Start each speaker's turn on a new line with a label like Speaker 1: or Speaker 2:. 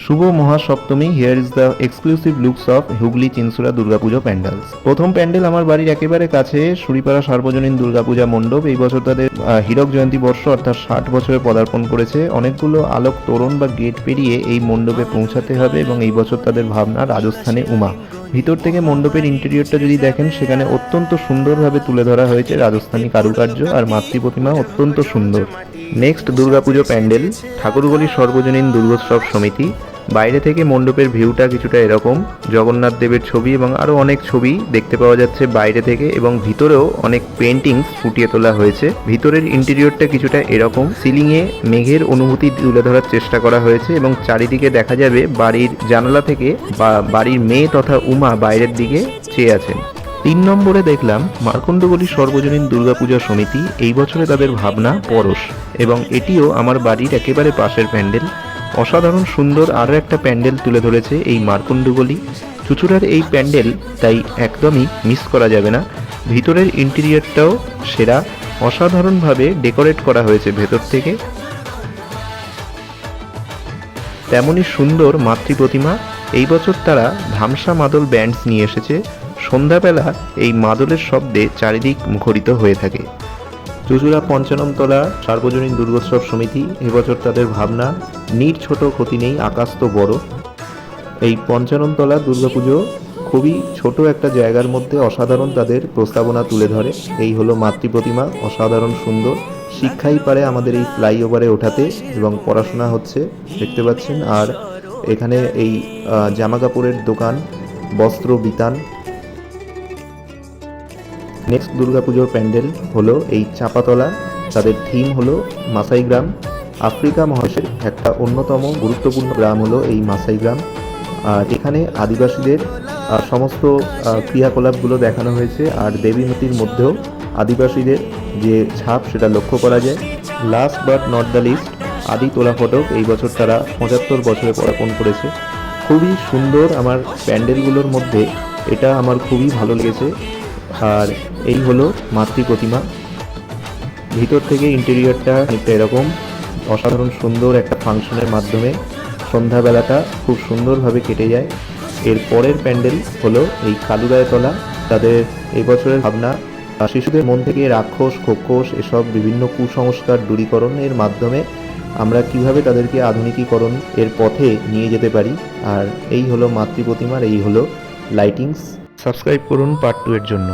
Speaker 1: Shubho Mahasaptami, here is the exclusive looks of Hooghly Chinsurah Durga Puja pandals. প্রথম প্যান্ডেল আমার বাড়ির একেবারে কাছে সুরিপাড়া সার্বজনীন দুর্গাপূজা মণ্ডপ। এই বছর তাদের হীরক জয়ন্তী বর্ষ অর্থাৎ 60 বছরে পদার্পণ করেছে। অনেকগুলো আলোক তোরণ বা গেট পেরিয়ে এই মণ্ডপে পৌঁছাতে হবে এবং এই বছর তাদের ভাবনা রাজস্থানে উমা। ভিতর থেকে মণ্ডপের ইন্টেরিয়রটা যদি দেখেন, সেখানে অত্যন্ত সুন্দরভাবে তুলে ধরা হয়েছে রাজস্থানী কারুকার্য, আর মাতৃ প্রতিমা অত্যন্ত সুন্দর। নেক্সট দুর্গাপুজো প্যান্ডেল, ঠাকুরগলি সর্বজনীন দুর্গোৎসব সমিতি। বাইরে থেকে মণ্ডপের ভিউটা কিছুটা এরকম, জগন্নাথ দেবের ছবি এবং আরও অনেক ছবি দেখতে পাওয়া যাচ্ছে বাইরে থেকে, এবং ভিতরেও অনেক পেন্টিংস ফুটিয়ে তোলা হয়েছে। ভিতরের ইন্টেরিয়রটা কিছুটা এরকম, সিলিংয়ে মেঘের অনুভূতি তুলে ধরার চেষ্টা করা হয়েছে এবং চারিদিকে দেখা যাবে বাড়ির জানালা থেকে বা বাড়ির মেয়ে তথা উমা বাইরের দিকে চেয়ে আছেন। 3 নম্বরে দেখলাম মার্কণ্ডগলি সর্বজনীন দুর্গাপূজা সমিতি। এই বছরে তাদের ভাবনা পরশ, এবং এটিও আমার বাড়ির একেবারে পাশের প্যান্ডেল। অসাধারণ সুন্দর আরও একটা প্যান্ডেল তুলে ধরেছে এই মার্কণ্ডগলি চুচুড়ার এই প্যান্ডেল, তাই একদমই মিস করা যাবে না। ভিতরের ইন্টেরিয়রটাও সেরা, অসাধারণভাবে ডেকোরেট করা হয়েছে ভেতর থেকে। তেমনই সুন্দর মাতৃ প্রতিমা। এই বছর তারা ধামসা মাদল ব্যান্ডস নিয়ে এসেছে। সন্ধ্যাবেলা এই মাদলের শব্দে চারিদিক মুখরিত হয়ে থাকে। চুচুড়া ৫ম তলা সার্বজনীন দুর্গোৎসব সমিতি, এবছর তাদের ভাবনা নীড় ছোট ক্ষতি নেই আকাশ তো বড়। এই ৫ম তলা দুর্গাপুজো খুবই ছোট একটা জায়গার মধ্যে অসাধারণ তাদের প্রস্তাবনা তুলে ধরে। এই হলো মাতৃ প্রতিমা, অসাধারণ সুন্দর। শিক্ষাই পারে আমাদের এই ফ্লাইওভারে ওঠাতে, এবং পড়াশোনা হচ্ছে দেখতে পাচ্ছেন। আর এখানে এই জামা কাপড়ের দোকান, বস্ত্র বিতান। নেক্সট দুর্গাপুজোর প্যান্ডেল হলো এই চাপাতলা। তাদের থিম হলো মাসাই গ্রাম। আফ্রিকা মহাদেশের একটা অন্যতম গুরুত্বপূর্ণ গ্রাম হলো এই মাসাই গ্রাম। আর এখানে আদিবাসীদের সমস্ত ক্রিয়াকলাপগুলো দেখানো হয়েছে, আর দেবীমূর্তির মধ্যেও আদিবাসীদের যে ছাপ সেটা লক্ষ্য করা যায়। Last but not the least, আদি তোলা ফটক। এই বছর তারা 75 বছরে পদার্পণ করেছে। খুবই সুন্দর আমার প্যান্ডেলগুলোর মধ্যে এটা আমার খুবই ভালো লেগেছে। আর এই হলো মাতৃ প্রতিমা। ভিতর থেকে ইন্টেরিয়রটা একটা এরকম, অসাধারণ সুন্দর একটা ফাংশনের মাধ্যমে সন্ধ্যাবেলাটা খুব সুন্দরভাবে কেটে যায়। এর পরের প্যান্ডেল হলো এই কালুগায়তলা। তাদের এই বছরের ভাবনা শিশুদের মন থেকে রাক্ষস খোকস এসব বিভিন্ন কুসংস্কার দূরীকরণের মাধ্যমে আমরা কিভাবে তাদেরকে আধুনিকীকরণ এর পথে নিয়ে যেতে পারি। আর এই হলো মাতৃ প্রতিমার, এই হলো লাইটিংস। সাবস্ক্রাইব করুন পার্ট 2 এর জন্য।